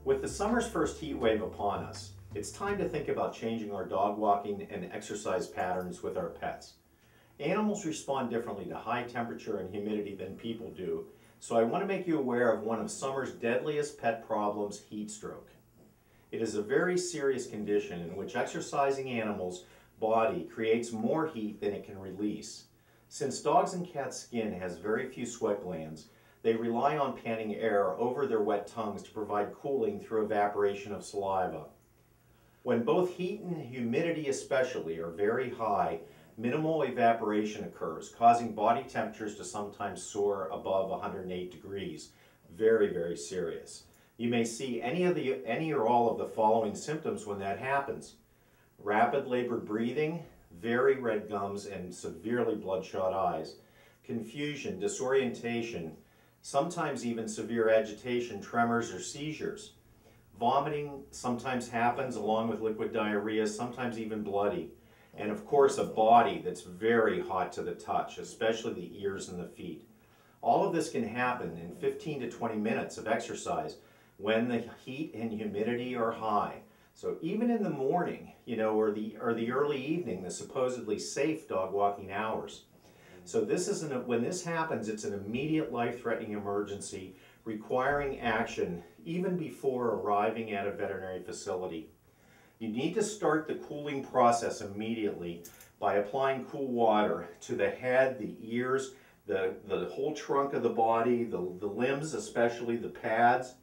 With the summer's first heat wave upon us, it's time to think about changing our dog walking and exercise patterns with our pets. Animals respond differently to high temperature and humidity than people do, so I want to make you aware of one of summer's deadliest pet problems, heat stroke. It is a very serious condition in which exercising animals' body creates more heat than it can release. Since dogs' and cats' skin has very few sweat glands, they rely on panning air over their wet tongues to provide cooling through evaporation of saliva. When both heat and humidity especially are very high, minimal evaporation occurs, causing body temperatures to sometimes soar above 108 degrees. Very, very serious. You may see any or all of the following symptoms when that happens. Rapid labored breathing, very red gums, and severely bloodshot eyes. Confusion, disorientation, sometimes even severe agitation, tremors, or seizures. Vomiting sometimes happens along with liquid diarrhea, sometimes even bloody. And of course a body that's very hot to the touch, especially the ears and the feet. All of this can happen in 15 to 20 minutes of exercise when the heat and humidity are high. So even in the morning, or the early evening, the supposedly safe dog walking hours. So when this happens, it's an immediate life-threatening emergency requiring action even before arriving at a veterinary facility. You need to start the cooling process immediately by applying cool water to the head, the ears, the whole trunk of the body, the limbs, especially the pads.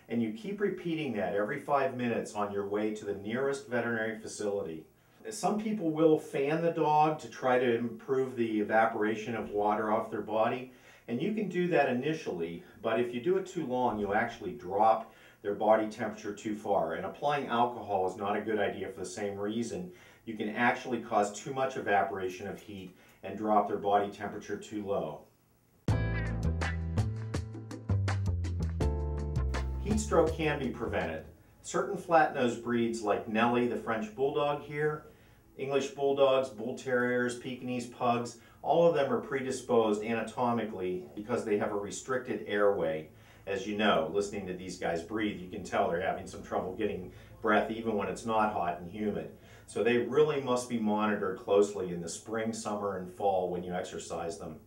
And you keep repeating that every 5 minutes on your way to the nearest veterinary facility. Some people will fan the dog to try to improve the evaporation of water off their body, and you can do that initially, but if you do it too long, you'll actually drop their body temperature too far. And applying alcohol is not a good idea for the same reason. You can actually cause too much evaporation of heat and drop their body temperature too low. Heat stroke can be prevented. Certain flat-nosed breeds like Nellie, the French Bulldog here, English Bulldogs, Bull Terriers, Pekingese Pugs, all of them are predisposed anatomically because they have a restricted airway. As you know, listening to these guys breathe, you can tell they're having some trouble getting breath even when it's not hot and humid. So they really must be monitored closely in the spring, summer, and fall when you exercise them.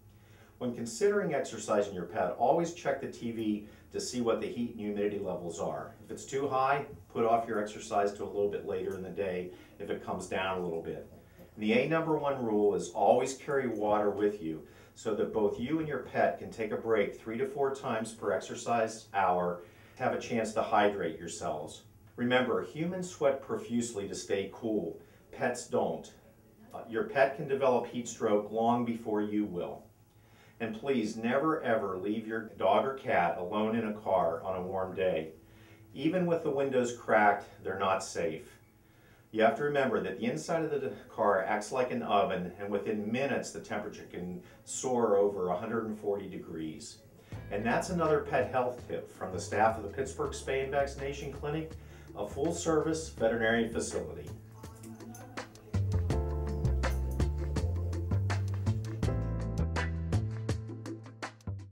When considering exercising your pet, always check the TV to see what the heat and humidity levels are. If it's too high, put off your exercise to a little bit later in the day if it comes down a little bit. And the #1 rule is always carry water with you so that both you and your pet can take a break 3 to 4 times per exercise hour, have a chance to hydrate yourselves. Remember, humans sweat profusely to stay cool. Pets don't. Your pet can develop heat stroke long before you will. And please never ever leave your dog or cat alone in a car on a warm day. Even with the windows cracked, they're not safe. You have to remember that the inside of the car acts like an oven, and within minutes the temperature can soar over 140 degrees. And that's another pet health tip from the staff of the Pittsburgh Spay Vaccination Clinic, a full-service veterinary facility.